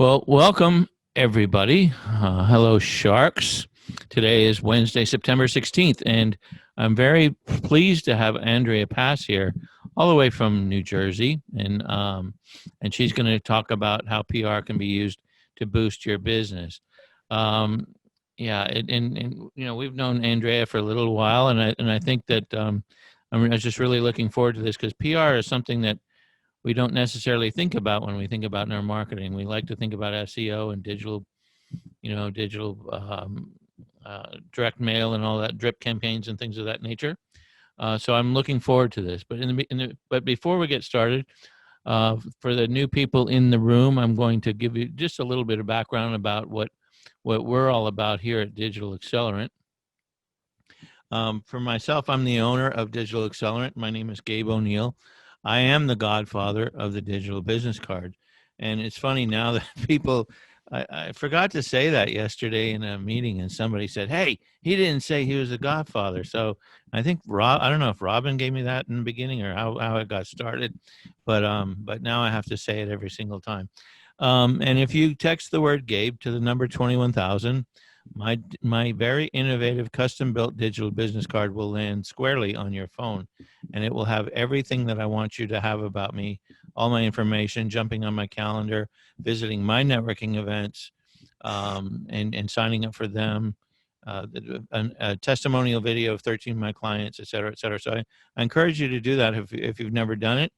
Well, welcome everybody. Hello, Sharks. Today is Wednesday, September 16th, and I'm very pleased to have Andrea Pass here, all the way from New Jersey, and she's going to talk about how PR can be used to boost your business. Um, yeah, and we've known Andrea for a little while, and I think that I'm just really looking forward to this because PR is something that we don't necessarily think about when we think about in our marketing. We like to think about SEO and digital, direct mail and all that drip campaigns and things of that nature. So I'm looking forward to this. But but before we get started, for the new people in the room, I'm going to give you just a little bit of background about what we're all about here at Digital Accelerant. For myself, I'm the owner of Digital Accelerant. My name is Gabe O'Neill. I am the godfather of the digital business card. And it's funny now that I forgot to say that yesterday in a meeting, and somebody said, "Hey, he didn't say he was the godfather." So I think I don't know if Robin gave me that in the beginning or how it got started, but now I have to say it every single time. And if you text the word Gabe to the number 21,000, my very innovative custom built digital business card will land squarely on your phone, and it will have everything that I want you to have about me, all my information, jumping on my calendar, visiting my networking events, and signing up for them, a testimonial video of 13 of my clients, et cetera, et cetera. So I encourage you to do that if you've never done it.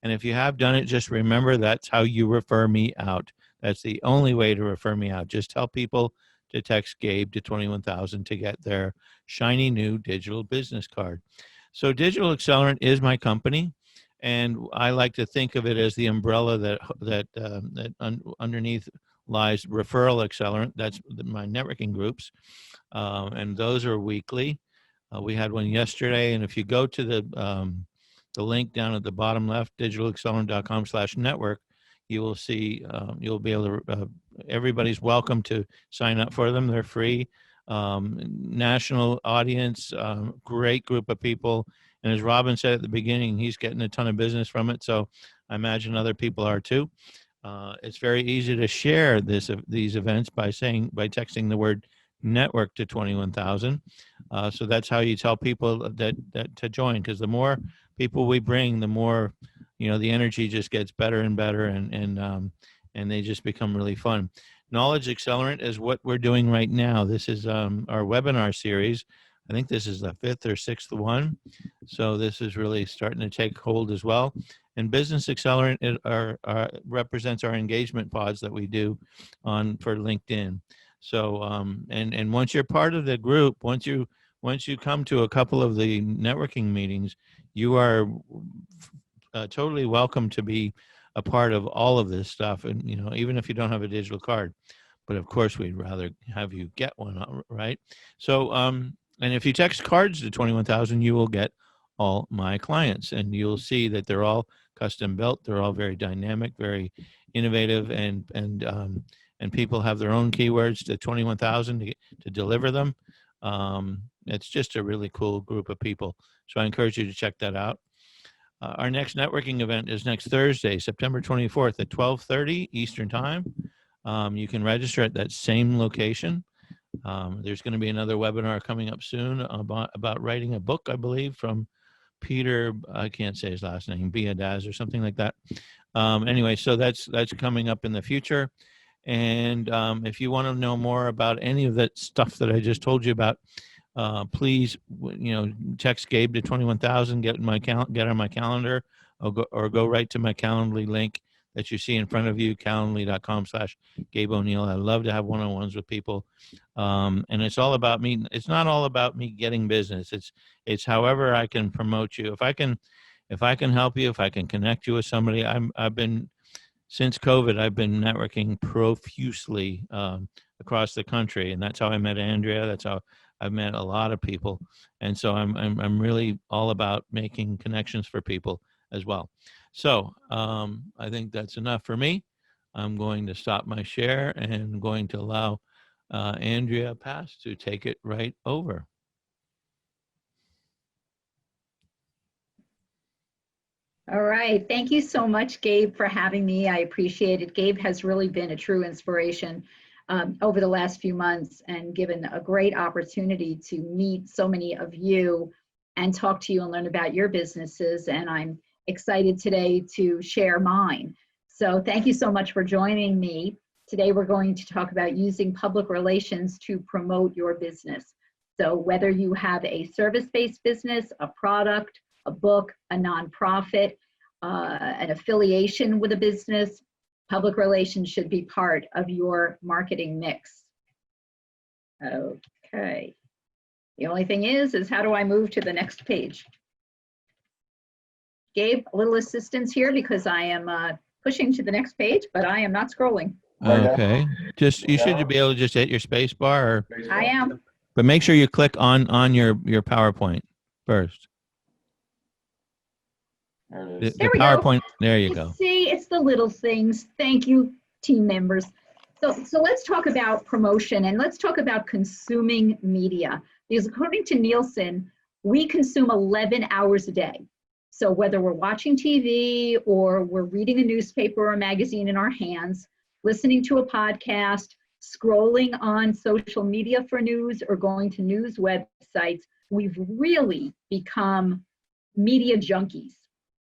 And if you have done it, just remember that's how you refer me out. That's the only way to refer me out. Just tell people to text Gabe to 21,000 to get their shiny new digital business card. So Digital Accelerant is my company, and I like to think of it as the umbrella that underneath lies Referral Accelerant. That's my networking groups, and those are weekly. We had one yesterday, and if you go to the link down at the bottom left, digitalaccelerant.com/network, you will see, you'll be able to, everybody's welcome to sign up for them. They're free. National audience, great group of people. And as Robin said at the beginning, he's getting a ton of business from it. So I imagine other people are too. It's very easy to share these events by texting the word network to 21,000. So that's how you tell people that to join, because the more people we bring, the more, the energy just gets better and better, and they just become really fun. Knowledge Accelerant is what we're doing right now. This is our webinar series. I think this is the 5th or 6th one. So this is really starting to take hold as well. And Business Accelerant represents our engagement pods that we do for LinkedIn. So and once you're part of the group, once you come to a couple of the networking meetings, you are totally welcome to be a part of all of this stuff. And even if you don't have a digital card, but of course we'd rather have you get one, right? So and if you text cards to 21,000, you will get all my clients, and you'll see that they're all custom built. They're all very dynamic, very innovative, and people have their own keywords to 21,000 to deliver them. It's just a really cool group of people. So I encourage you to check that out. Our next networking event is next Thursday, September 24th at 12:30 Eastern Time. You can register at that same location. There's going to be another webinar coming up soon about writing a book, I believe, from Peter, I can't say his last name, Biadaz or something like that. Anyway, so that's coming up in the future. And if you want to know more about any of that stuff that I just told you about, please, text Gabe to 21,000, get on my calendar, or go right to my Calendly link that you see in front of you, calendly.com/Gabe O'Neill. I love to have one-on-ones with people. And it's all about me. It's not all about me getting business. It's however I can promote you. If I can help you, if I can connect you with somebody, since COVID, I've been networking profusely across the country, and that's how I met Andrea. That's how I've met a lot of people, and so I'm really all about making connections for people as well. So I think that's enough for me. I'm going to stop my share and going to allow Andrea Pass to take it right over. All right. Thank you so much, Gabe, for having me. I appreciate it. Gabe has really been a true inspiration over the last few months and given a great opportunity to meet so many of you and talk to you and learn about your businesses. And I'm excited today to share mine. So thank you so much for joining me. Today, we're going to talk about using public relations to promote your business. So whether you have a service-based business, a product, a book, a nonprofit, an affiliation with a business, public relations should be part of your marketing mix. Okay. The only thing is how do I move to the next page? Gabe, a little assistance here because I am pushing to the next page, but I am not scrolling. Okay. Just you should be able to just hit your space bar, or, I am. but make sure you click on your PowerPoint first. The There we go. PowerPoint. There you go. See, it's the little things. Thank you, team members. So let's talk about promotion and let's talk about consuming media. Because according to Nielsen, we consume 11 hours a day. So whether we're watching TV or we're reading a newspaper or a magazine in our hands, listening to a podcast, scrolling on social media for news, or going to news websites, we've really become media junkies.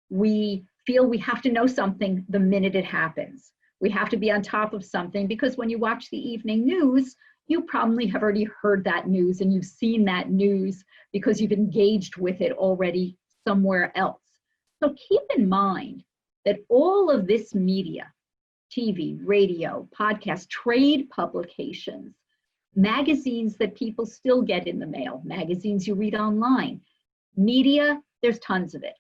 We feel we have to know something the minute it happens. We have to be on top of something because when you watch the evening news, you probably have already heard that news and you've seen that news because you've engaged with it already somewhere else. So keep in mind that all of this media, TV, radio, podcast, trade publications, magazines that people still get in the mail, magazines you read online, media, there's tons of it.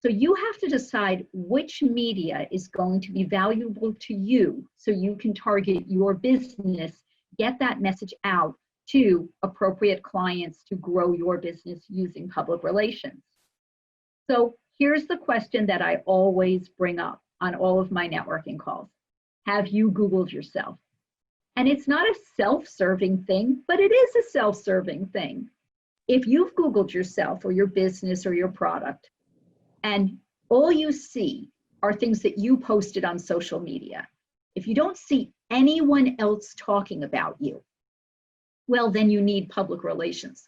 So you have to decide which media is going to be valuable to you so you can target your business, get that message out to appropriate clients to grow your business using public relations. So here's the question that I always bring up on all of my networking calls. Have you Googled yourself? And it's not a self-serving thing, but it is a self-serving thing. If you've Googled yourself or your business or your product, and all you see are things that you posted on social media, if you don't see anyone else talking about you, well, then you need public relations.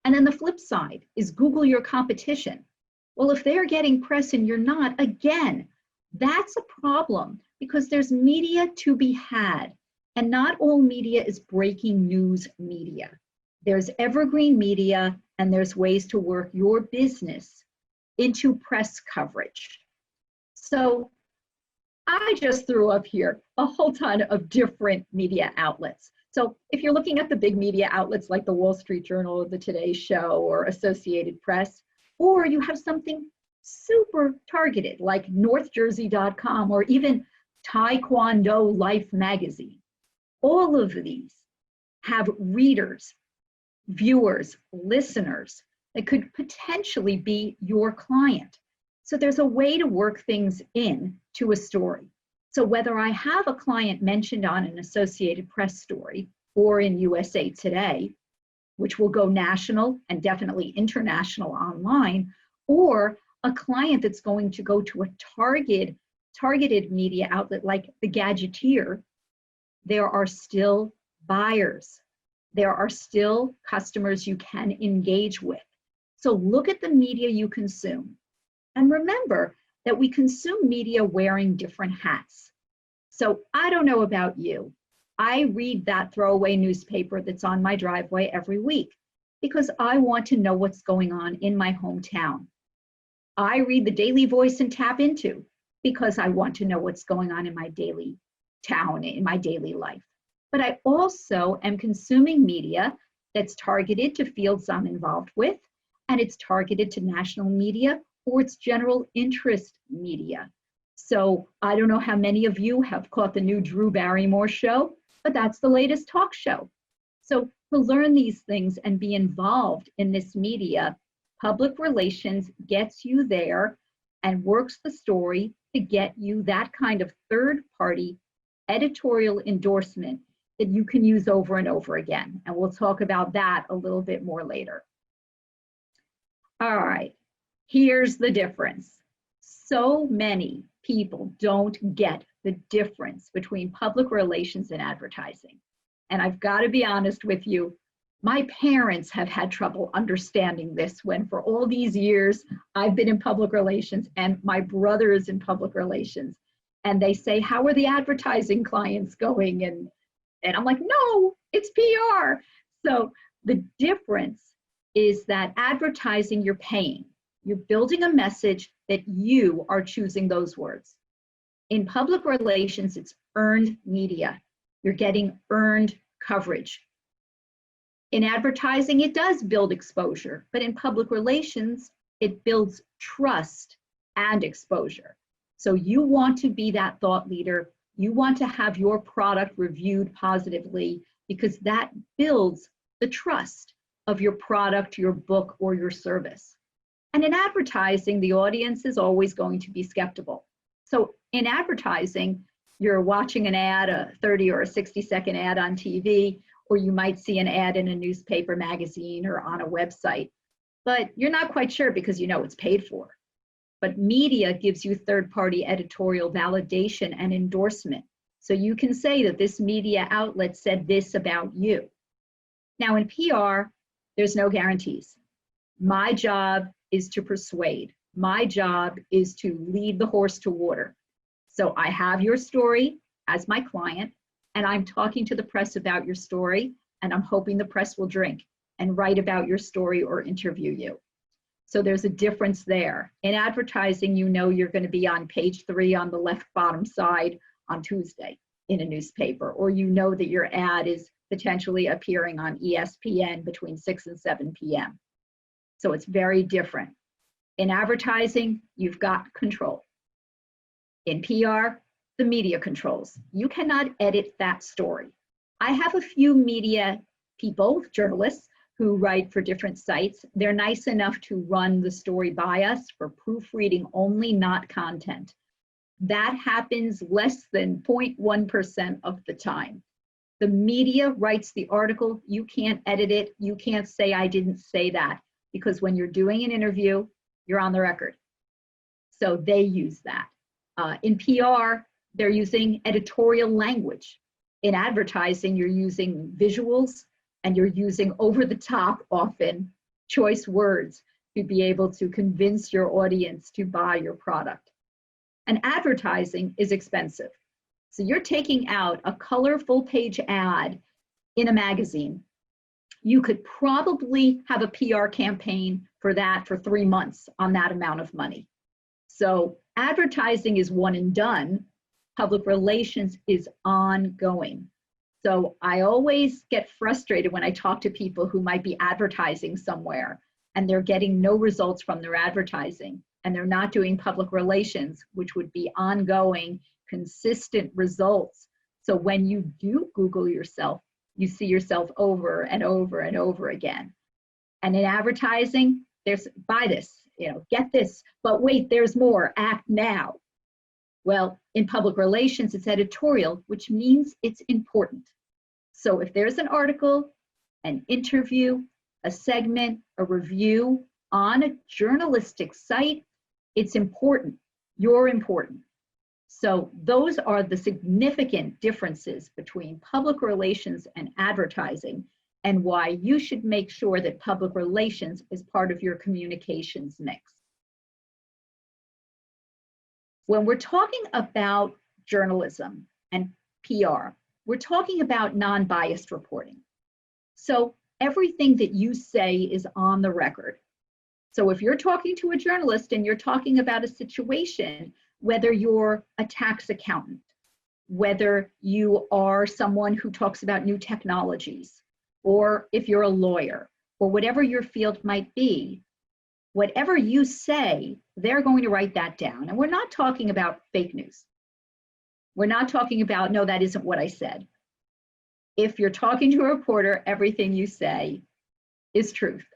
And then the flip side is Google your competition. Well, if they're getting press and you're not, again, that's a problem because there's media to be had. And not all media is breaking news media. There's evergreen media and there's ways to work your business into press coverage. So I just threw up here a whole ton of different media outlets. So if you're looking at the big media outlets like the Wall Street Journal or the Today Show or Associated Press, or you have something super targeted like NorthJersey.com or even Taekwondo Life magazine, all of these have readers, viewers, listeners that could potentially be your client. So there's a way to work things in to a story. So whether I have a client mentioned on an Associated Press story or in USA Today, which will go national and definitely international online, or a client that's going to go to a targeted media outlet like The Gadgeteer, there are still buyers. There are still customers you can engage with. So look at the media you consume. And remember that we consume media wearing different hats. So I don't know about you. I read that throwaway newspaper that's on my driveway every week because I want to know what's going on in my hometown. I read the Daily Voice and Tap Into because I want to know what's going on in my daily town, in my daily life. But I also am consuming media that's targeted to fields I'm involved with, and it's targeted to national media or it's general interest media. So I don't know how many of you have caught the new Drew Barrymore show, but that's the latest talk show. So to learn these things and be involved in this media, public relations gets you there and works the story to get you that kind of third-party editorial endorsement that you can use over and over again. And we'll talk about that a little bit more later. All right, here's the difference. So many people don't get the difference between public relations and advertising. And I've got to be honest with you, my parents have had trouble understanding this when for all these years I've been in public relations and my brother is in public relations. And they say, how are the advertising clients going? And I'm like, no, it's PR. So the difference is that advertising, you're paying. You're building a message that you are choosing those words. In public relations, it's earned media. You're getting earned coverage. In advertising, it does build exposure, but in public relations, it builds trust and exposure. So you want to be that thought leader. You want to have your product reviewed positively because that builds the trust of your product, your book, or your service. And in advertising, the audience is always going to be skeptical. So in advertising, you're watching an ad, a 30 or a 60-second ad on TV, or you might see an ad in a newspaper, magazine, or on a website, but you're not quite sure because you know it's paid for. But media gives you third-party editorial validation and endorsement. So you can say that this media outlet said this about you. Now in PR, there's no guarantees. My job is to persuade. My job is to lead the horse to water. So I have your story as my client, and I'm talking to the press about your story, and I'm hoping the press will drink and write about your story or interview you. So there's a difference there. In advertising, you know you're going to be on page 3 on the left bottom side on Tuesday in a newspaper, or you know that your ad is potentially appearing on ESPN between 6 and 7 p.m. So it's very different. In advertising, you've got control. In PR, the media controls. You cannot edit that story. I have a few media people, journalists, who write for different sites. They're nice enough to run the story by us for proofreading only, not content. That happens less than 0.1% of the time. The media writes the article. You can't edit it. You can't say, I didn't say that, because when you're doing an interview, you're on the record. So they use that. In PR, they're using editorial language. In advertising, you're using visuals and you're using over the top, often, choice words to be able to convince your audience to buy your product. And advertising is expensive. So you're taking out a colorful page ad in a magazine. You could probably have a PR campaign for that for 3 months on that amount of money. So advertising is one and done. Public relations is ongoing. So I always get frustrated when I talk to people who might be advertising somewhere and they're getting no results from their advertising and they're not doing public relations, which would be ongoing, consistent results. So when you do Google yourself, you see yourself over and over and over again. And in advertising, there's buy this, get this, but wait, there's more, act now. Well, in public relations, it's editorial, which means it's important. So if there's an article, an interview, a segment, a review on a journalistic site, it's important. You're important. So those are the significant differences between public relations and advertising, and why you should make sure that public relations is part of your communications mix. When we're talking about journalism and PR, we're talking about non-biased reporting. So everything that you say is on the record. So if you're talking to a journalist and you're talking about a situation, whether you're a tax accountant, whether you are someone who talks about new technologies, or if you're a lawyer, or whatever your field might be, whatever you say, they're going to write that down. And we're not talking about fake news. We're not talking about, no, that isn't what I said. If you're talking to a reporter, everything you say is truth.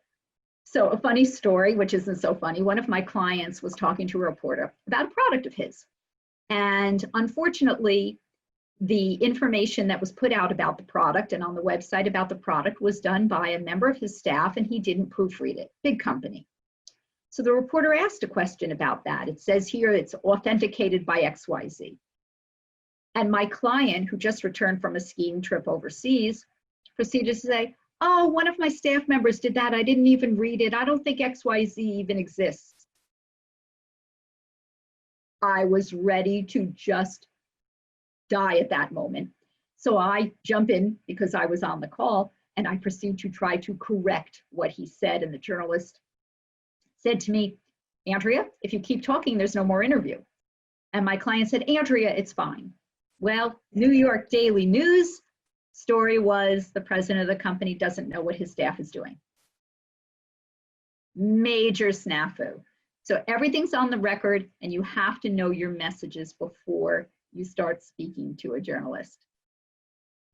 So a funny story, which isn't so funny, one of my clients was talking to a reporter about a product of his. And unfortunately, the information that was put out about the product and on the website about the product was done by a member of his staff, and he didn't proofread it. Big company. So the reporter asked a question about that. It says here it's authenticated by XYZ. And my client, who just returned from a skiing trip overseas, proceeded to say, oh, one of my staff members did that. I didn't even read it. I don't think XYZ even exists. I was ready to just die at that moment. So I jump in because I was on the call, and I proceed to try to correct what he said. And the journalist said to me, Andrea, if you keep talking, there's no more interview. And my client said, Andrea, it's fine. Well, New York Daily News story was the president of the company doesn't know what his staff is doing. Major snafu. So everything's on the record, and you have to know your messages before you start speaking to a journalist.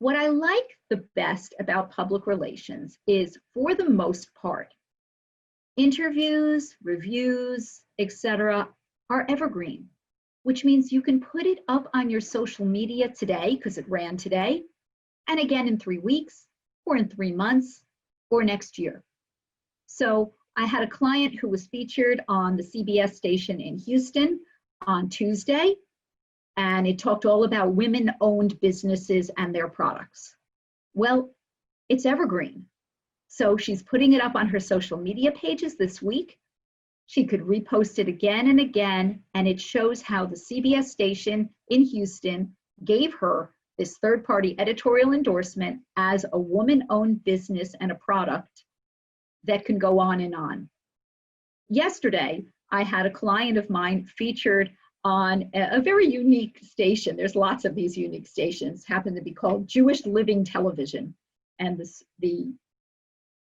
What I like the best about public relations is, for the most part, interviews, reviews, etc., are evergreen, which means you can put it up on your social media today because it ran today, and again in 3 weeks, or in 3 months, or next year. So I had a client who was featured on the CBS station in Houston on Tuesday, and it talked all about women-owned businesses and their products. Well, it's evergreen. So she's putting it up on her social media pages this week. She could repost it again and again, and it shows how the CBS station in Houston gave her this third-party editorial endorsement as a woman-owned business and a product that can go on and on. Yesterday, I had a client of mine featured on a very unique station. There's lots of these unique stations, happen to be called Jewish Living Television. And the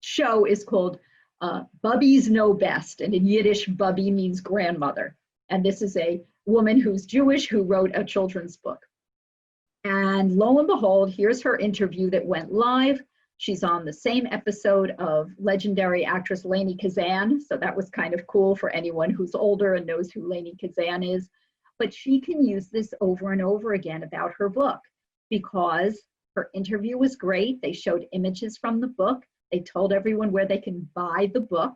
show is called Bubbies Know Best. And in Yiddish, Bubby means grandmother. And this is a woman who's Jewish who wrote a children's book. And lo and behold, here's her interview that went live. She's on the same episode of legendary actress Lainey Kazan. So that was kind of cool for anyone who's older and knows who Lainey Kazan is. But she can use this over and over again about her book because her interview was great. They showed images from the book. They told everyone where they can buy the book.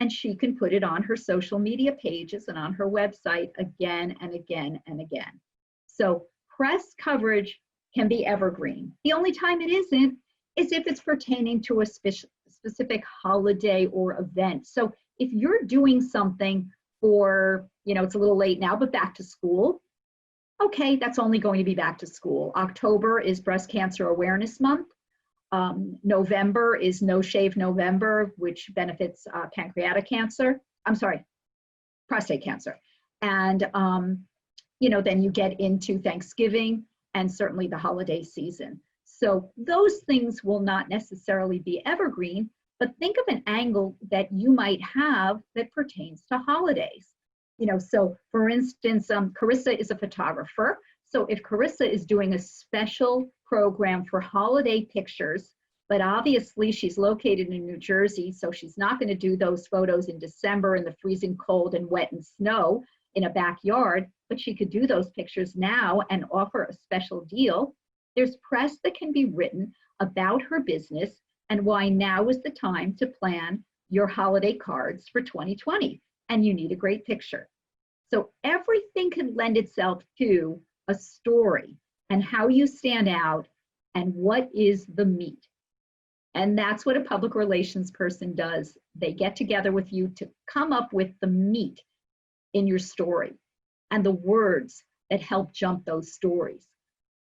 And she can put it on her social media pages and on her website again and again and again. So press coverage can be evergreen. The only time it isn't is if it's pertaining to a specific holiday or event. So if you're doing something for, it's a little late now, but back to school, okay, that's only going to be back to school. October is Breast Cancer Awareness Month. November is No Shave November, which benefits prostate cancer. And, then you get into Thanksgiving and certainly the holiday season. So those things will not necessarily be evergreen, but think of an angle that you might have that pertains to holidays. So for instance, Carissa is a photographer. So if Carissa is doing a special program for holiday pictures, but obviously she's located in New Jersey, so she's not going to do those photos in December in the freezing cold and wet and snow in a backyard, but she could do those pictures now and offer a special deal. There's press that can be written about her business and why now is the time to plan your holiday cards for 2020, and you need a great picture. So everything can lend itself to a story and how you stand out and what is the meat. And that's what a public relations person does. They get together with you to come up with the meat in your story and the words that help jump those stories.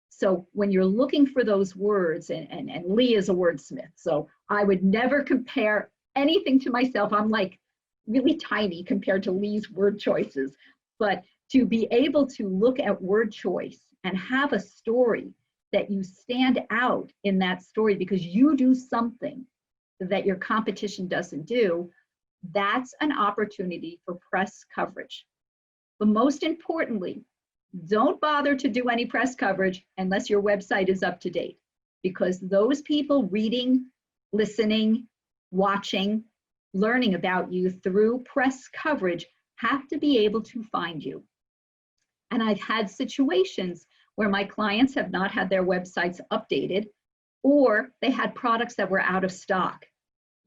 So when you're looking for those words, and Lee is a wordsmith, so I would never compare anything to myself. I'm like really tiny compared to Lee's word choices. But to be able to look at word choice and have a story that you stand out in that story because you do something that your competition doesn't do, that's an opportunity for press coverage. But most importantly, don't bother to do any press coverage unless your website is up to date, because those people reading, listening, watching, learning about you through press coverage have to be able to find you. And I've had situations where my clients have not had their websites updated, or they had products that were out of stock.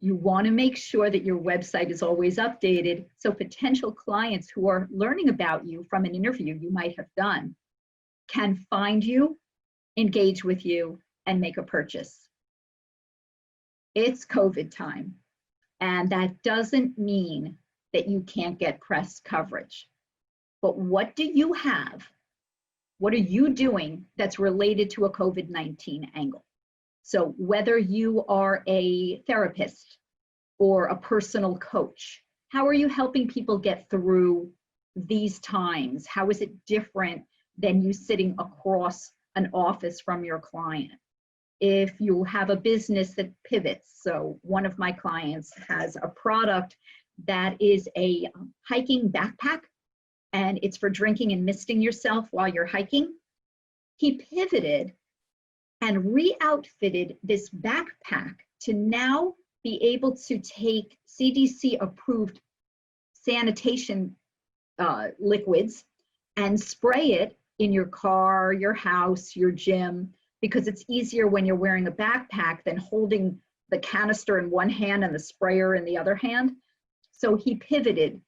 You want to make sure that your website is always updated so potential clients who are learning about you from an interview you might have done can find you, engage with you, and make a purchase. It's COVID time, and that doesn't mean that you can't get press coverage. But what do you have? What are you doing that's related to a COVID-19 angle? So whether you are a therapist or a personal coach, how are you helping people get through these times? How is it different than you sitting across an office from your client? If you have a business that pivots, so one of my clients has a product that is a hiking backpack, and it's for drinking and misting yourself while you're hiking. He pivoted and re-outfitted this backpack to now be able to take CDC approved sanitation liquids and spray it in your car, your house, your gym, because it's easier when you're wearing a backpack than holding the canister in one hand and the sprayer in the other hand. So he pivoted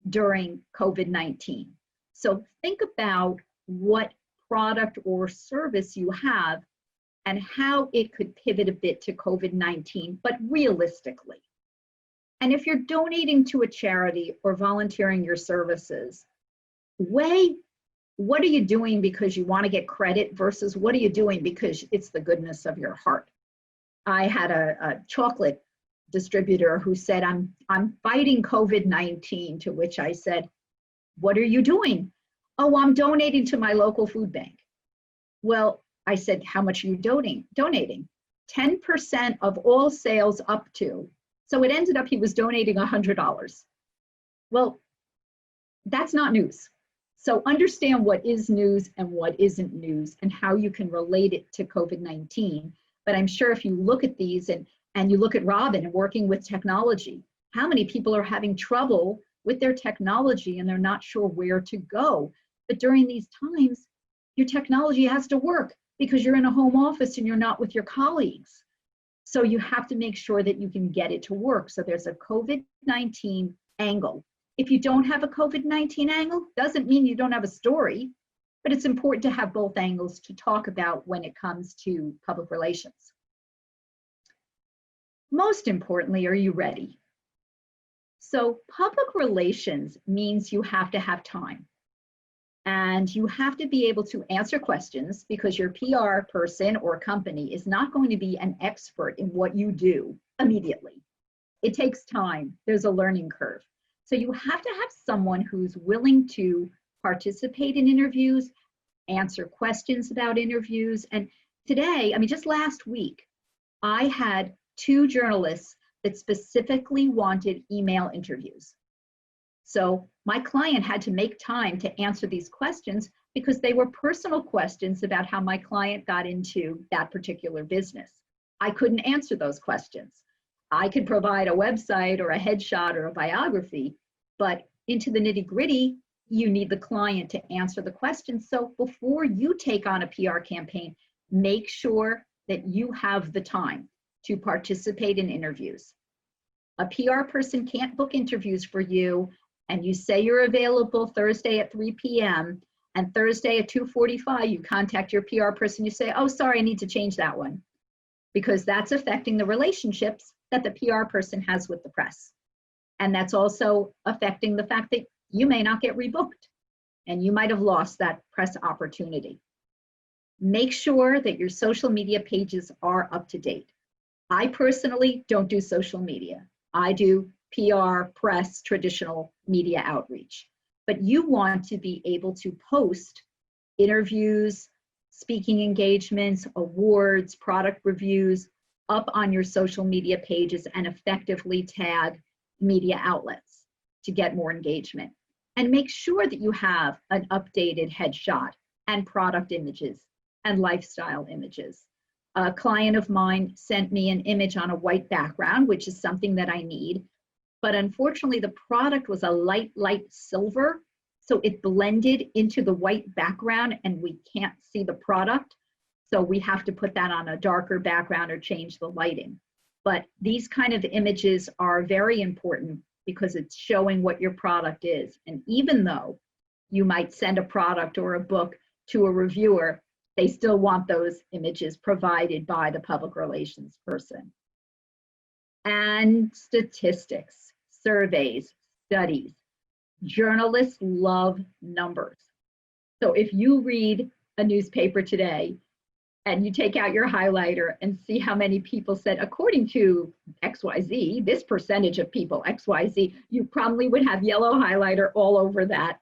during COVID-19. So think about what product or service you have and how it could pivot a bit to COVID-19, but realistically. And if you're donating to a charity or volunteering your services, weigh what are you doing because you want to get credit versus what are you doing because it's the goodness of your heart. I had a chocolate distributor who said, I'm fighting COVID-19, to which I said, what are you doing? Oh, I'm donating to my local food bank. Well, I said, how much are you donating? 10% of all sales up to. So it ended up he was donating $100. Well, that's not news. So understand what is news and what isn't news and how you can relate it to COVID-19. But I'm sure if you look at these and you look at Robin and working with technology, how many people are having trouble with their technology and they're not sure where to go. But during these times, your technology has to work because you're in a home office and you're not with your colleagues. So you have to make sure that you can get it to work. So there's a COVID-19 angle. If you don't have a COVID-19 angle, doesn't mean you don't have a story, but it's important to have both angles to talk about when it comes to public relations. Most importantly, are you ready? So public relations means you have to have time. And you have to be able to answer questions because your PR person or company is not going to be an expert in what you do immediately. It takes time. There's a learning curve. So you have to have someone who's willing to participate in interviews, answer questions about interviews. And today, just last week, I had 2 journalists that specifically wanted email interviews. So my client had to make time to answer these questions because they were personal questions about how my client got into that particular business. I couldn't answer those questions. I could provide a website or a headshot or a biography, but into the nitty-gritty, you need the client to answer the questions. So before you take on a PR campaign, make sure that you have the time to participate in interviews. A PR person can't book interviews for you, and you say you're available Thursday at 3 p.m., and Thursday at 2:45, you contact your PR person, you say, oh, sorry, I need to change that one, because that's affecting the relationships that the PR person has with the press. And that's also affecting the fact that you may not get rebooked, and you might have lost that press opportunity. Make sure that your social media pages are up to date. I personally don't do social media. I do PR, press, traditional media outreach. But you want to be able to post interviews, speaking engagements, awards, product reviews up on your social media pages and effectively tag media outlets to get more engagement. And make sure that you have an updated headshot and product images and lifestyle images. A client of mine sent me an image on a white background, which is something that I need. But unfortunately, the product was a light silver. So it blended into the white background and we can't see the product. So we have to put that on a darker background or change the lighting. But these kind of images are very important because it's showing what your product is. And even though you might send a product or a book to a reviewer, they still want those images provided by the public relations person. And statistics, surveys, studies. Journalists love numbers. So if you read a newspaper today and you take out your highlighter and see how many people said, according to XYZ, this percentage of people, XYZ, you probably would have yellow highlighter all over that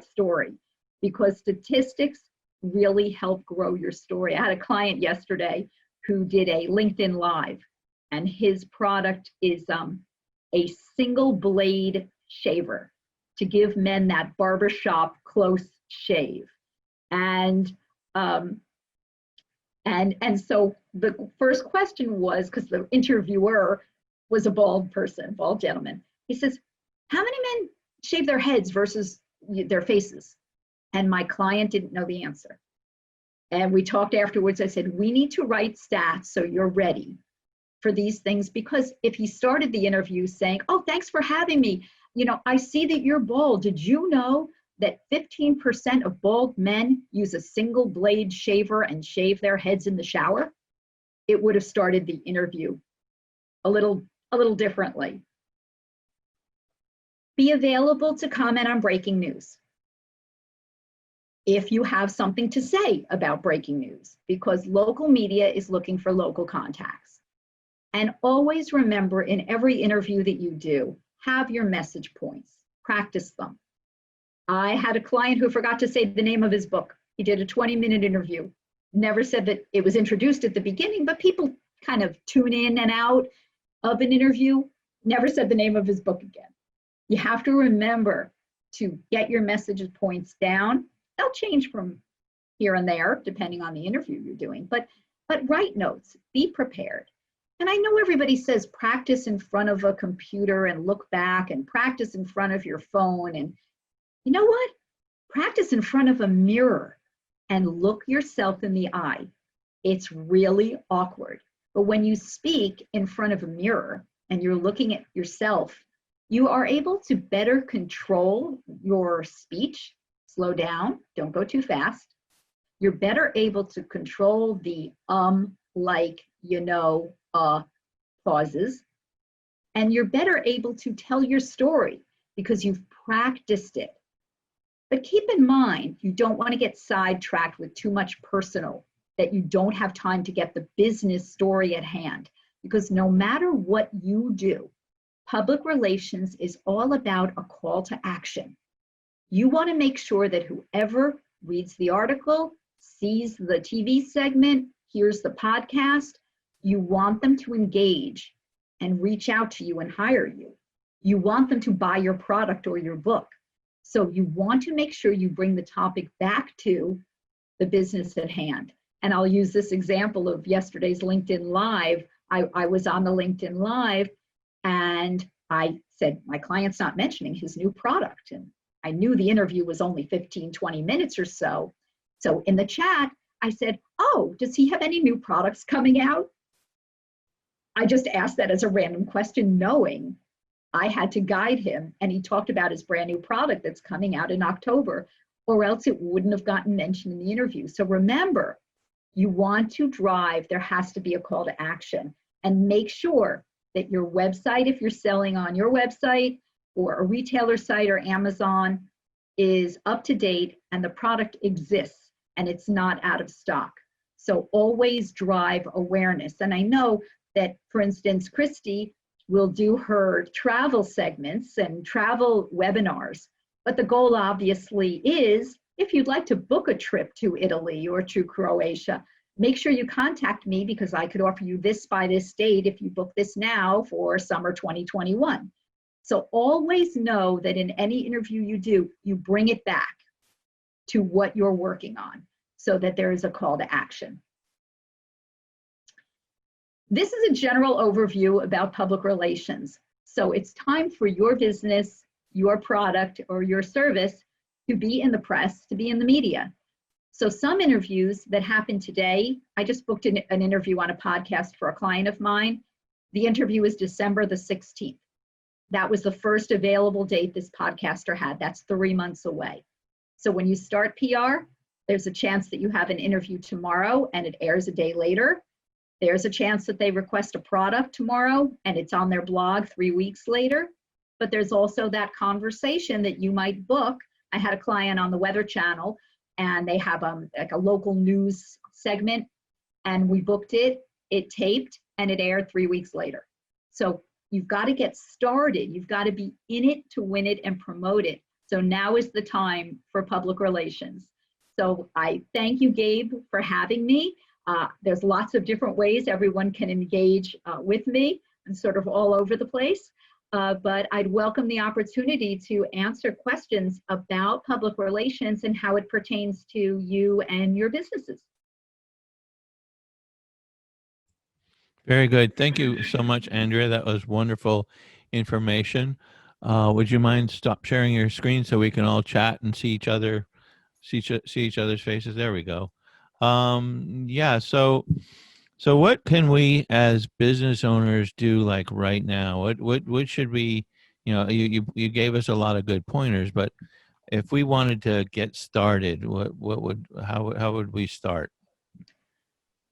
story, because statistics really help grow your story. I had a client yesterday who did a LinkedIn Live, and his product is a single blade shaver to give men that barbershop close shave. And so the first question was, because the interviewer was a bald person, bald gentleman. He says, how many men shave their heads versus their faces? And my client didn't know the answer. And we talked afterwards. I said, we need to write stats so you're ready for these things, because if he started the interview saying, oh, thanks for having me. You know, I see that you're bald. Did you know that 15% of bald men use a single blade shaver and shave their heads in the shower? It would have started the interview a little differently. Be available to comment on breaking news if you have something to say about breaking news, because local media is looking for local contacts. And always remember, in every interview that you do, have your message points, practice them. I had a client who forgot to say the name of his book. He did a 20-minute interview, never said that it was introduced at the beginning, but people kind of tune in and out of an interview, never said the name of his book again. You have to remember to get your message points down. They'll change from here and there, depending on the interview you're doing, but write notes, be prepared. And I know everybody says practice in front of a computer and look back, and practice in front of your phone. And you know what? Practice in front of a mirror and look yourself in the eye. It's really awkward. But when you speak in front of a mirror and you're looking at yourself, you are able to better control your speech. Slow down, don't go too fast. You're better able to control the like, you know, pauses. And you're better able to tell your story because you've practiced it. But keep in mind, you don't want to get sidetracked with too much personal, that you don't have time to get the business story at hand. Because no matter what you do, public relations is all about a call to action. You want to make sure that whoever reads the article, sees the TV segment, hears the podcast, you want them to engage and reach out to you and hire you. You want them to buy your product or your book. So you want to make sure you bring the topic back to the business at hand. And I'll use this example of yesterday's LinkedIn Live. I was on the LinkedIn Live and I said, my client's not mentioning his new product. And I knew the interview was only 15, 20 minutes or so. So in the chat, I said, oh, does he have any new products coming out? I just asked that as a random question, knowing I had to guide him. And he talked about his brand new product that's coming out in October, or else it wouldn't have gotten mentioned in the interview. So remember, you want to drive, there has to be a call to action. And make sure that your website, if you're selling on your website or a retailer site or Amazon, is up to date and the product exists and it's not out of stock. So always drive awareness. And I know that, for instance, Christy will do her travel segments and travel webinars, but the goal obviously is, if you'd like to book a trip to Italy or to Croatia, make sure you contact me because I could offer you this by this date if you book this now for summer 2021. So always know that in any interview you do, you bring it back to what you're working on so that there is a call to action. This is a general overview about public relations. So it's time for your business, your product, or your service to be in the press, to be in the media. So some interviews that happen today, I just booked an interview on a podcast for a client of mine. The interview was December the 16th. That was the first available date this podcaster had. That's 3 months away. So when you start PR, there's a chance that you have an interview tomorrow and it airs a day later. There's a chance that they request a product tomorrow and it's on their blog 3 weeks later. But there's also that conversation that you might book. I had a client on the Weather Channel and they have like a local news segment, and we booked it, it taped, and it aired 3 weeks later. So you've got to get started. You've got to be in it to win it and promote it. So now is the time for public relations. So I thank you, Gabe, for having me. There's lots of different ways everyone can engage with me and sort of all over the place. But I'd welcome the opportunity to answer questions about public relations and how it pertains to you and your businesses. Very good. Thank you so much, Andrea. That was wonderful information. Would you mind stop sharing your screen so we can all chat and see each other, see each other's faces? There we go. Yeah. So what can we as business owners do like right now? What should we? You gave us a lot of good pointers, but if we wanted to get started, how would we start?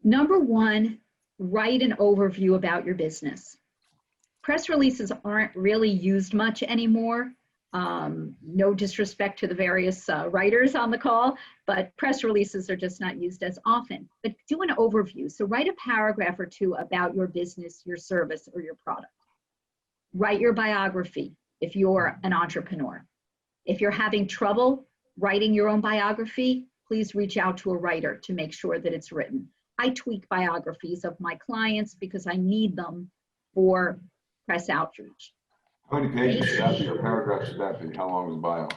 Number one, write an overview about your business. Press releases aren't really used much anymore. No disrespect to the various writers on the call, but press releases are just not used as often. But do an overview. So write a paragraph or two about your business, your service, or your product. Write your biography if you're an entrepreneur. If you're having trouble writing your own biography, please reach out to a writer to make sure that it's written. I tweak biographies of my clients because I need them for press outreach. How many pages should that be, or paragraphs should that be? How long is a bio?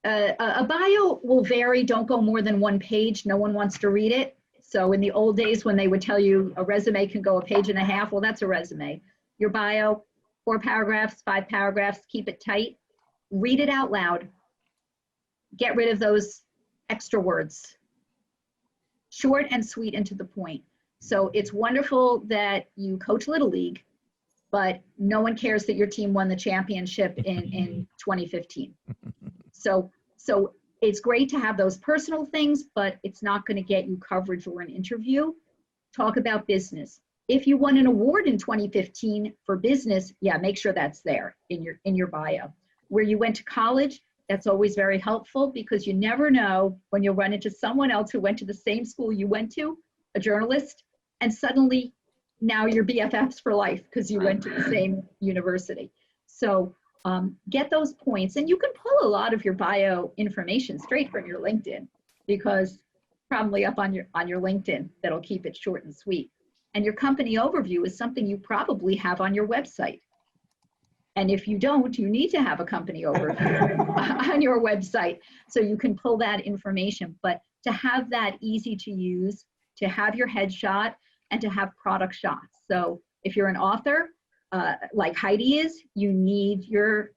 A bio will vary. Don't go more than 1 page. No one wants to read it. So in the old days when they would tell you a resume can go 1.5 pages, well, that's a resume. Your bio, 4 paragraphs, 5 paragraphs, keep it tight. Read it out loud. Get rid of those extra words. Short and sweet and to the point. So it's wonderful that you coach Little League, but no one cares that your team won the championship in 2015. So it's great to have those personal things, but it's not going to get you coverage or an interview. Talk about business. If you won an award in 2015 for business, yeah, make sure that's there in your bio. Where you went to college, that's always very helpful because you never know when you'll run into someone else who went to the same school you went to, a journalist, and suddenly now you're BFFs for life because you went to the same university. So get those points, and you can pull a lot of your bio information straight from your LinkedIn because probably up on your LinkedIn that'll keep it short and sweet. And your company overview is something you probably have on your website. And if you don't, you need to have a company overview on your website so you can pull that information. But to have that easy to use, to have your headshot, and to have product shots. So if you're an author, like Heidi is, you need your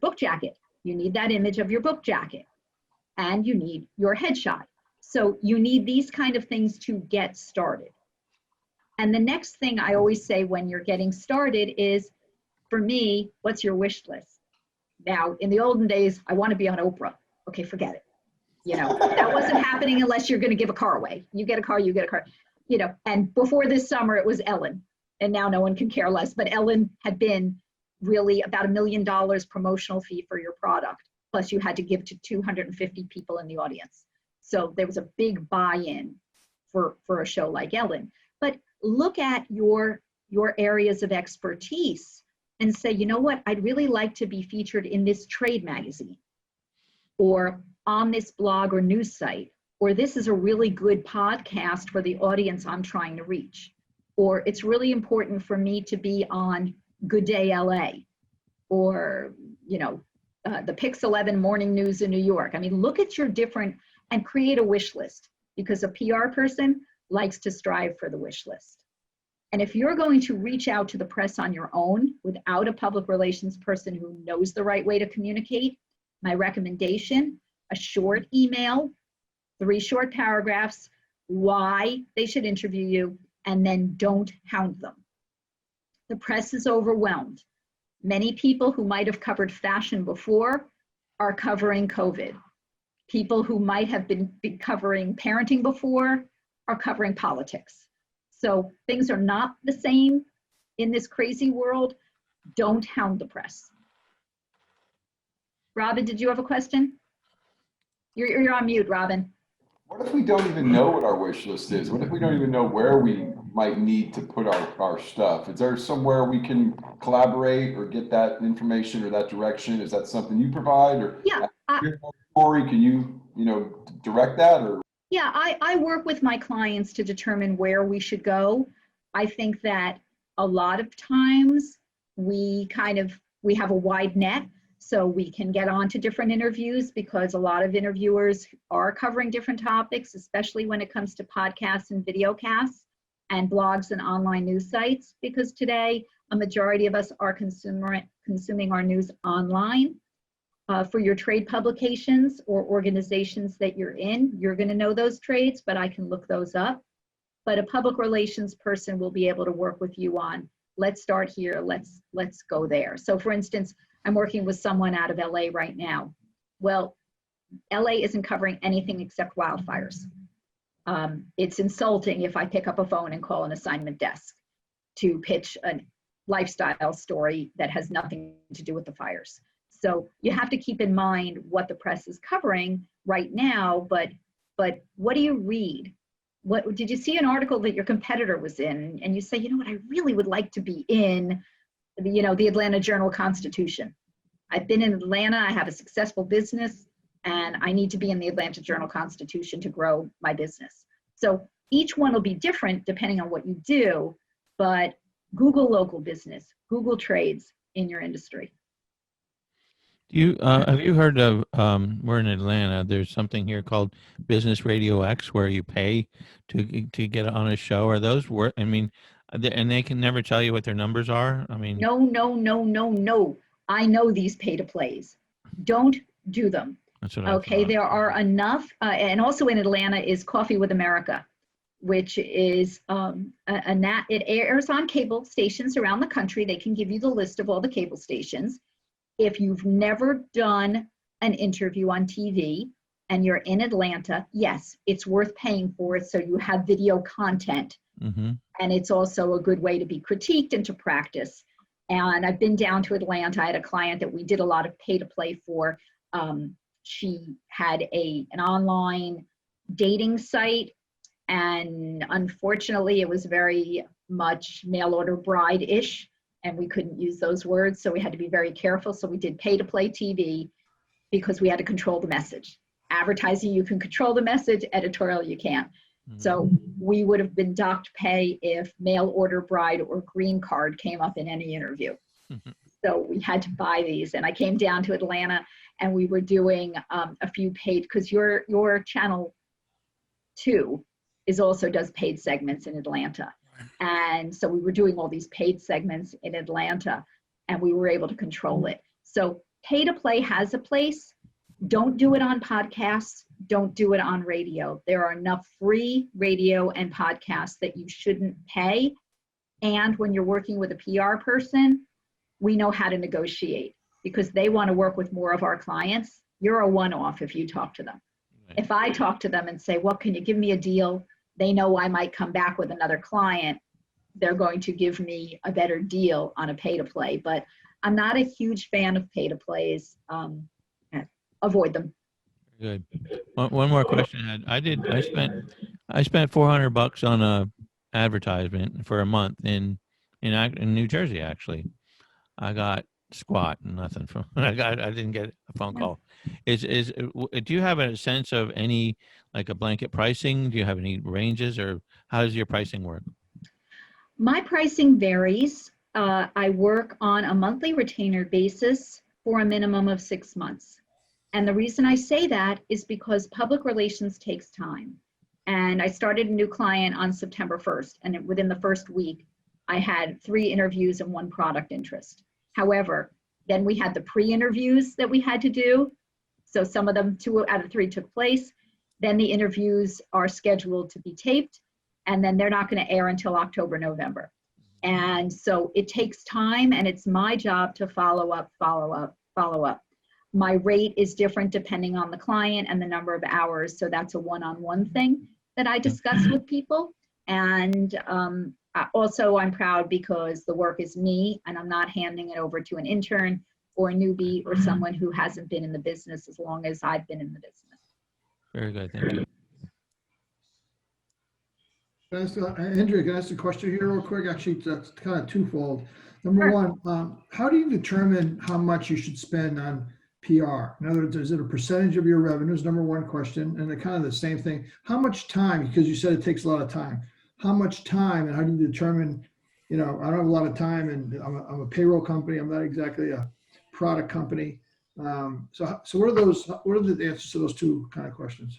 book jacket. You need that image of your book jacket. And you need your headshot. So you need these kind of things to get started. And the next thing I always say when you're getting started is, for me, what's your wish list? Now, in the olden days, I want to be on Oprah. Okay, forget it. That wasn't happening unless you're going to give a car away. You get a car, you get a car. And before this summer, it was Ellen. And now no one can care less. But Ellen had been really about $1 million promotional fee for your product. Plus you had to give to 250 people in the audience. So there was a big buy-in for a show like Ellen. But look at your areas of expertise and say, you know what, I'd really like to be featured in this trade magazine or on this blog or news site, or this is a really good podcast for the audience I'm trying to reach, or it's really important for me to be on Good Day LA, or the Pix 11 morning news in New York. I mean, look at your different and create a wish list, because a PR person likes to strive for the wish list. And if you're going to reach out to the press on your own without a public relations person who knows the right way to communicate, my recommendation, a short email, 3 short paragraphs, why they should interview you, and then don't hound them. The press is overwhelmed. Many people who might have covered fashion before are covering COVID. People who might have been covering parenting before are covering politics. So things are not the same in this crazy world. Don't hound the press. Robin, did you have a question? You're on mute, Robin. What if we don't even know what our wish list is? What if we don't even know where we might need to put our stuff? Is there somewhere we can collaborate or get that information or that direction? Is that something you provide, or Yeah. Corey, can you direct that? Or Yeah, I work with my clients to determine where we should go. I think that a lot of times we have a wide net, so we can get on to different interviews because a lot of interviewers are covering different topics, especially when it comes to podcasts and videocasts and blogs and online news sites, because today a majority of us are consuming our news online. For your trade publications or organizations that you're in, you're going to know those trades, but I can look those up. But a public relations person will be able to work with you on, let's start here, let's go there. So for instance, I'm working with someone out of LA right now. Well, LA isn't covering anything except wildfires. It's insulting if I pick up a phone and call an assignment desk to pitch a lifestyle story that has nothing to do with the fires. So you have to keep in mind what the press is covering right now, but what do you read? What did you see an article that your competitor was in and you say, you know what, I really would like to be in the Atlanta Journal-Constitution. I've been in Atlanta, I have a successful business, and I need to be in the Atlanta Journal-Constitution to grow my business. So each one will be different depending on what you do, but Google local business, Google trades in your industry. Have you heard of, we're in Atlanta, there's something here called Business Radio X where you pay to get on a show? Are those worth, and they can never tell you what their numbers are? No. I know these pay to plays. Don't do them. That's what Okay, there are enough, and also in Atlanta is Coffee with America, which is it airs on cable stations around the country. They can give you the list of all the cable stations. If you've never done an interview on TV and you're in Atlanta, yes, it's worth paying for it so you have video content. Mm-hmm. And it's also a good way to be critiqued and to practice. And I've been down to Atlanta. I had a client that we did a lot of pay to play for. She had an online dating site, and unfortunately it was very much mail order bride-ish, and we couldn't use those words, so we had to be very careful. So we did pay to play TV because we had to control the message. Advertising, you can control the message. Editorial, you can't. Mm-hmm. So we would have been docked pay if mail order bride or green card came up in any interview. Mm-hmm. So we had to buy these, and I came down to Atlanta and we were doing a few paid, because your channel 2 also does paid segments in Atlanta. And so we were doing all these paid segments in Atlanta, and we were able to control it. So pay to play has a place. Don't do it on podcasts. Don't do it on radio. There are enough free radio and podcasts that you shouldn't pay. And when you're working with a PR person, we know how to negotiate because they want to work with more of our clients. You're a one-off if you talk to them. Right. If I talk to them and say, well, can you give me a deal? They know I might come back with another client. They're going to give me a better deal on a pay to play, but I'm not a huge fan of pay to plays. Avoid them. Good. One more question. I spent $400 on a advertisement for a month in New Jersey. Actually, I got squat and nothing from. I didn't get a phone call. Do you have a sense of any, like, a blanket pricing? Do you have any ranges, or how does your pricing work? My pricing varies. I work on a monthly retainer basis for a minimum of 6 months. And the reason I say that is because public relations takes time. And I started a new client on September 1st. And within the first week, I had 3 interviews and 1 product interest. However, then we had the pre-interviews that we had to do. So some of them, 2 out of 3 took place. Then the interviews are scheduled to be taped. and then they're not going to air until October, November. And so it takes time, and it's my job to follow up, follow up, follow up. My rate is different depending on the client and the number of hours. So that's a one-on-one thing that I discuss with people. And also I'm proud because the work is me, and I'm not handing it over to an intern or a newbie or someone who hasn't been in the business as long as I've been in the business. Very good. Thank you. Andrea, can I ask a question here real quick? Actually, that's kind of twofold. Number one, how do you determine how much you should spend on PR? In other words, is it a percentage of your revenues? Number one question. And the kind of the same thing, how much time, because you said it takes a lot of time, how much time and how do you determine, I don't have a lot of time, and I'm a payroll company. I'm not exactly a product company. So what are the answers to those two kind of questions?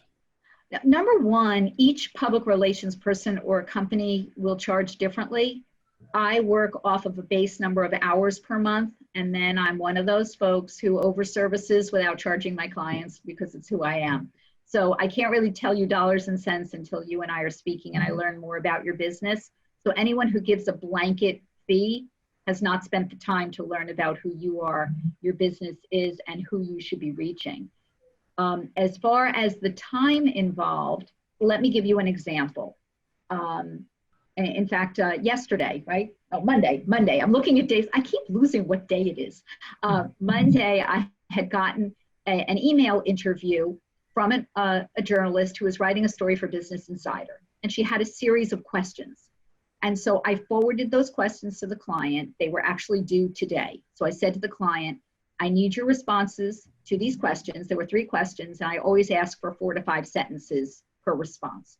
Number one, each public relations person or company will charge differently. I work off of a base number of hours per month, and then I'm one of those folks who overservices without charging my clients because it's who I am. So I can't really tell you dollars and cents until you and I are speaking and I learn more about your business. So anyone who gives a blanket fee has not spent the time to learn about who you are, your business is, and who you should be reaching. As far as the time involved, let me give you an example. In fact, yesterday, right? Oh, Monday. I'm looking at days. I keep losing what day it is. Monday, I had gotten an email interview from a journalist who was writing a story for Business Insider. And she had a series of questions. And so I forwarded those questions to the client. They were actually due today. So I said to the client, I need your responses to these questions. There were 3 questions, and I always ask for 4 to 5 sentences per response.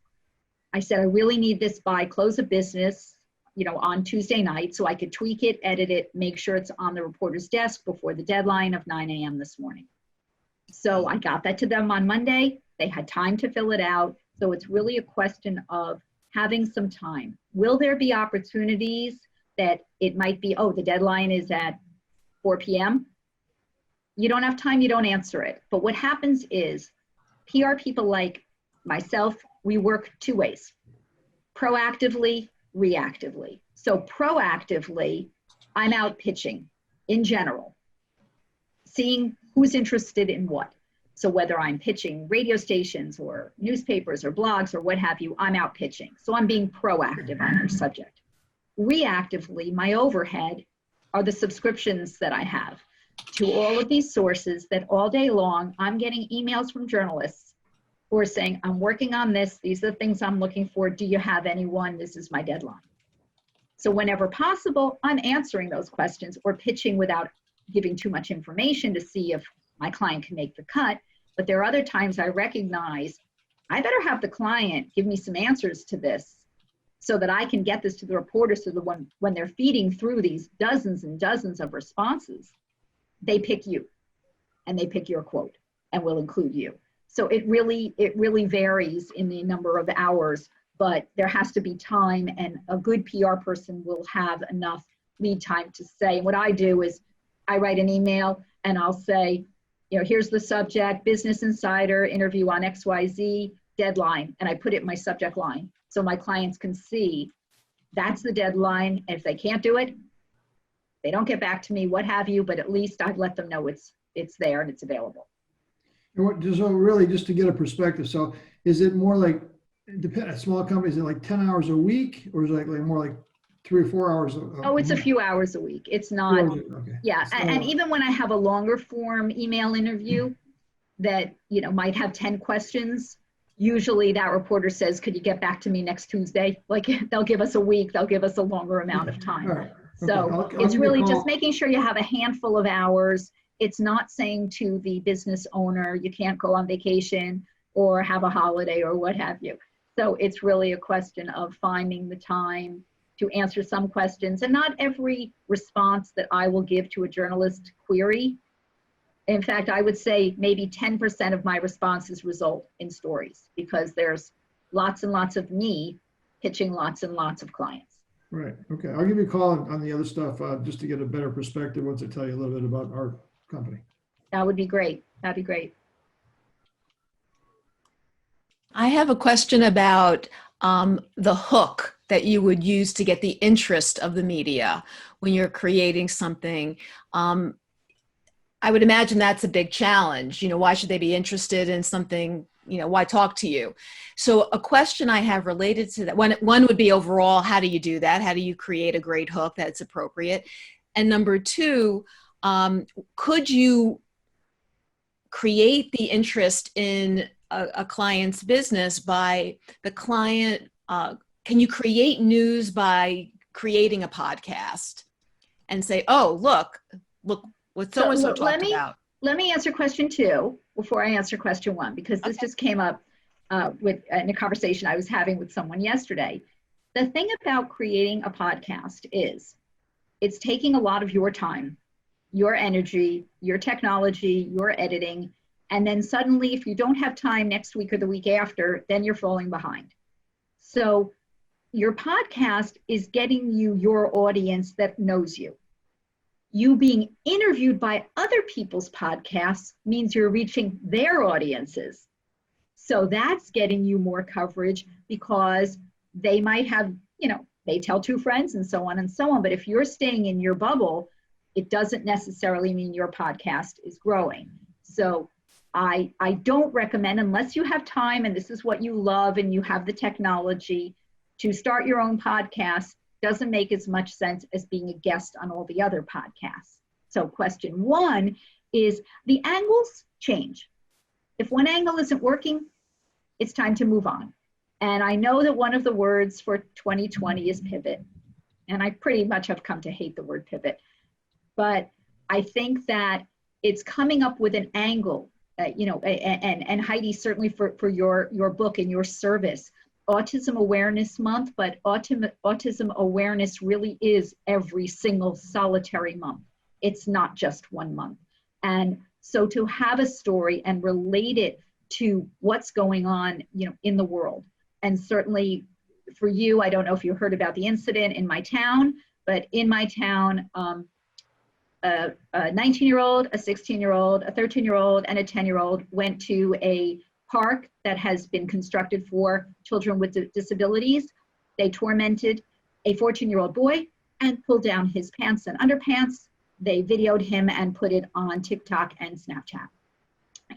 I said, I really need this by close of business, on Tuesday night, so I could tweak it, edit it, make sure it's on the reporter's desk before the deadline of 9 a.m. this morning. So I got that to them on Monday. They had time to fill it out. So it's really a question of having some time. Will there be opportunities that it might be, the deadline is at 4 p.m.? You don't have time, you don't answer it. But what happens is PR people like myself, we work 2 ways, proactively, reactively. So proactively, I'm out pitching in general, seeing who's interested in what. So whether I'm pitching radio stations or newspapers or blogs or what have you, I'm out pitching. So I'm being proactive on your subject. Reactively, my overhead are the subscriptions that I have to all of these sources that all day long, I'm getting emails from journalists who are saying, I'm working on this. These are the things I'm looking for. Do you have anyone? This is my deadline. So whenever possible, I'm answering those questions or pitching without giving too much information to see if my client can make the cut. But there are other times I recognize I better have the client give me some answers to this so that I can get this to the reporters so that when they're feeding through these dozens and dozens of responses, they pick you and they pick your quote and will include you. So it really varies in the number of hours, but there has to be time, and a good PR person will have enough lead time to say. And what I do is I write an email and I'll say, here's the subject, Business Insider, interview on XYZ, deadline, and I put it in my subject line so my clients can see that's the deadline. And if they can't do it, they don't get back to me, what have you, but at least I've let them know it's there and it's available. So really, just to get a perspective, so is it more like, small companies, is it like 10 hours a week, or is it like more like 3 or 4 hours? It's a few hours a week. It's not, okay. Yeah. And even when I have a longer form email interview that, might have 10 questions, usually that reporter says, could you get back to me next Tuesday? Like they'll give us a week, they'll give us a longer amount of time. Right. So I'll it's give you a really call. just making sure you have a handful of hours. It's not saying to the business owner, you can't go on vacation or have a holiday or what have you. So it's really a question of finding the time to answer some questions, and not every response that I will give to a journalist query. In fact, I would say maybe 10% of my responses result in stories because there's lots and lots of me pitching lots and lots of clients. Right. Okay. I'll give you a call on the other stuff just to get a better perspective once I tell you a little bit about our company. That would be great. That'd be great. I have a question about the hook that you would use to get the interest of the media when you're creating something. I would imagine that's a big challenge. Why should they be interested in something? Why talk to you? So a question I have related to that, one would be overall, how do you do that? How do you create a great hook that's appropriate? And number two, could you create the interest in a client's business by the client? Can you create news by creating a podcast and say, oh, look what so-and-so talked about? Let me answer question 2 before I answer question 1, because this just came up in a conversation I was having with someone yesterday. The thing about creating a podcast is it's taking a lot of your time, your energy, your technology, your editing, and then suddenly if you don't have time next week or the week after, then you're falling behind. So your podcast is getting you your audience that knows you. You being interviewed by other people's podcasts means you're reaching their audiences. So that's getting you more coverage because they might have, they tell 2 friends and so on and so on. But if you're staying in your bubble, it doesn't necessarily mean your podcast is growing. So I don't recommend, unless you have time and this is what you love and you have the technology to start your own podcast. Doesn't make as much sense as being a guest on all the other podcasts. So question 1 is the angles change. If one angle isn't working, it's time to move on. And I know that one of the words for 2020 is pivot. And I pretty much have come to hate the word pivot. But I think that it's coming up with an angle, and Heidi, certainly for your book and your service, Autism Awareness Month, but autism awareness really is every single solitary month. It's not just one month. And so to have a story and relate it to what's going on, in the world. And certainly for you, I don't know if you heard about the incident in my town, but in my town, a 19-year-old, a 16-year-old, a 13-year-old, and a 10-year-old went to a park that has been constructed for children with disabilities. They tormented a 14-year-old boy and pulled down his pants and underpants. They videoed him and put it on TikTok and Snapchat.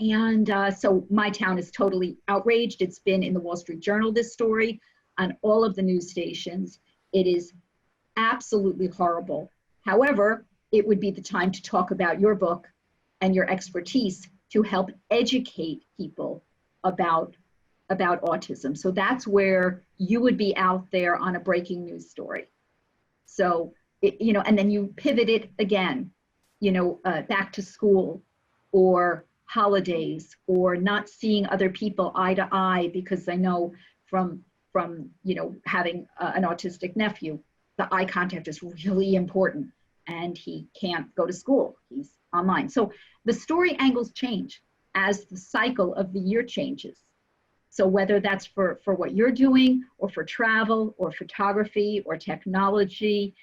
And so my town is totally outraged. It's been in the Wall Street Journal, this story, on all of the news stations. It is absolutely horrible. However, it would be the time to talk about your book and your expertise to help educate people about autism. So that's where you would be out there on a breaking news story. So, and then you pivot it again, back to school or holidays or not seeing other people eye to eye, because I know from having an autistic nephew, the eye contact is really important and he can't go to school. He's online. So the story angles change as the cycle of the year changes. So whether that's for what you're doing or for travel or photography or technology,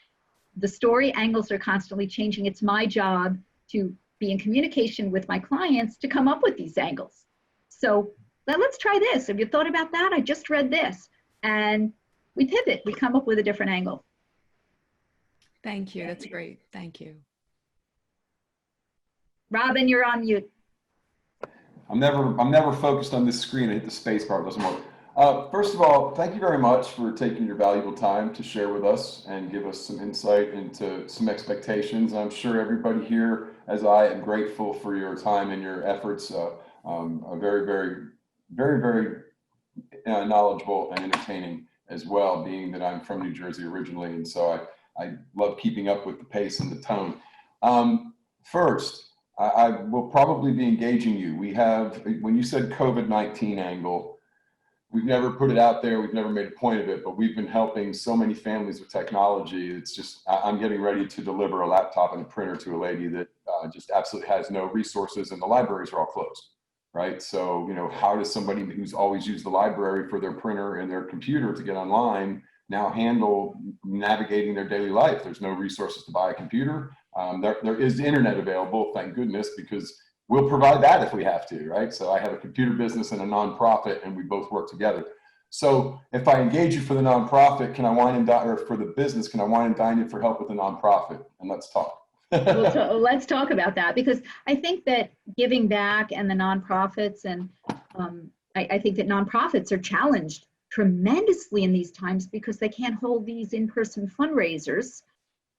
the story angles are constantly changing. It's my job to be in communication with my clients to come up with these angles. So let's try this. Have you thought about that? I just read this. And we pivot, we come up with a different angle. Thank you. That's great. Thank you. Robin, you're on mute. I'm never focused on this screen. I hit the space bar, it doesn't work. First of all, thank you very much for taking your valuable time to share with us and give us some insight into some expectations. I'm sure everybody here, as I am, grateful for your time and your efforts. Are very, very, very, very knowledgeable and entertaining as well, being that I'm from New Jersey originally. And so I love keeping up with the pace and the tone. First, I will probably be engaging you. We have, when you said COVID-19 angle, we've never put it out there. We've never made a point of it, but we've been helping so many families with technology. It's just, I'm getting ready to deliver a laptop and a printer to a lady that just absolutely has no resources, and the libraries are all closed, right? So, how does somebody who's always used the library for their printer and their computer to get online now handle navigating their daily life? There's no resources to buy a computer. There is internet available, thank goodness, because we'll provide that if we have to, right? So I have a computer business and a nonprofit, and we both work together. So if I engage you for the nonprofit, can I wine and dine, or for the business, can I wine and dine you for help with the nonprofit? And let's talk. Well, so let's talk about that, because I think that giving back and the nonprofits, and I think that nonprofits are challenged tremendously in these times because they can't hold these in-person fundraisers.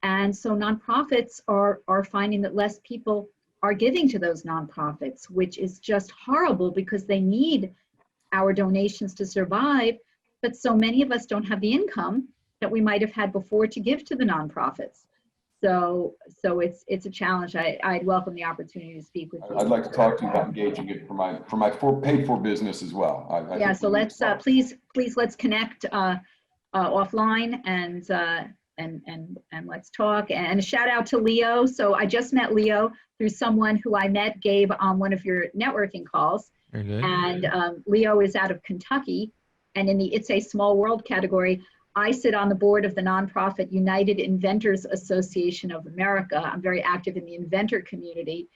And so nonprofits are finding that less people are giving to those nonprofits, which is just horrible because they need our donations to survive. But so many of us don't have the income that we might have had before to give to the nonprofits. So it's a challenge. I'd welcome the opportunity to speak with you. I'd like to talk to you about engaging it for my paid for business as well. Yeah, so let's please let's connect offline and let's talk. And a shout out to Leo. So I just met Leo through someone who I met, Gabe, on one of your networking calls. Very good. And Leo is out of Kentucky, and in the It's a Small World category, I sit on the board of the nonprofit United Inventors Association of America. I'm very active in the inventor community.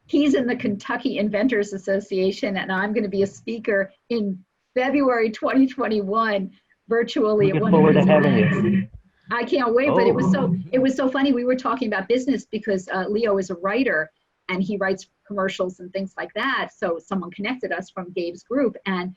He's in the Kentucky Inventors Association, and I'm going to be a speaker in February 2021 virtually. Looking forward to having you. I can't wait, but it was so funny. We were talking about business because Leo is a writer and he writes commercials and things like that. So someone connected us from Gabe's group, and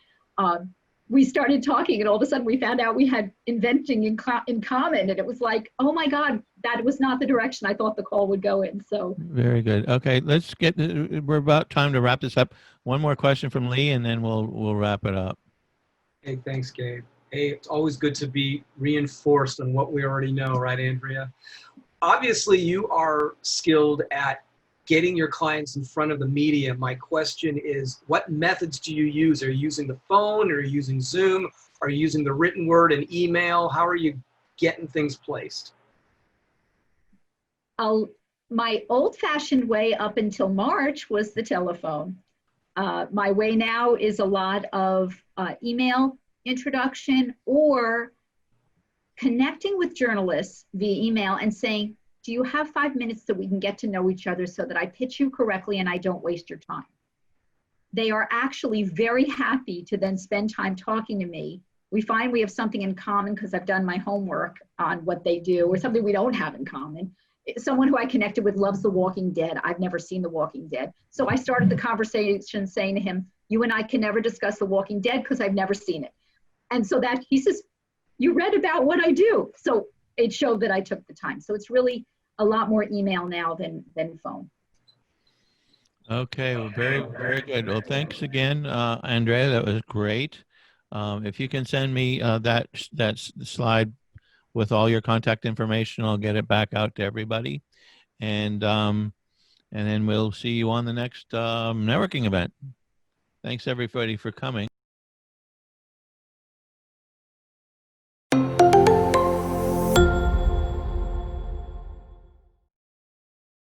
we started talking, and all of a sudden we found out we had inventing in common, and it was like, oh my God, that was not the direction I thought the call would go in. So very good. Okay, we're about time to wrap this up. One more question from Lee, and then we'll wrap it up. Hey, thanks, Gabe. Hey, it's always good to be reinforced on what we already know, right, Andrea? Obviously, you are skilled at getting your clients in front of the media. My question is, what methods do you use? Are you using the phone? Are you using Zoom? Are you using the written word and email? How are you getting things placed? My old-fashioned way up until March was the telephone. My way now is a lot of email introduction or connecting with journalists via email and saying, do you have 5 minutes that we can get to know each other so that I pitch you correctly and I don't waste your time? They are actually very happy to then spend time talking to me. We find we have something in common because I've done my homework on what they do, or something we don't have in common. Someone who I connected with loves The Walking Dead. I've never seen The Walking Dead. So I started the conversation saying to him, you and I can never discuss The Walking Dead because I've never seen it. And so that he says, you read about what I do. So it showed that I took the time. So it's really a lot more email now than phone. Okay, well, very, very good. Well, thanks again, Andrea. That was great. If you can send me that slide with all your contact information, I'll get it back out to everybody, and then we'll see you on the next networking event. Thanks everybody for coming.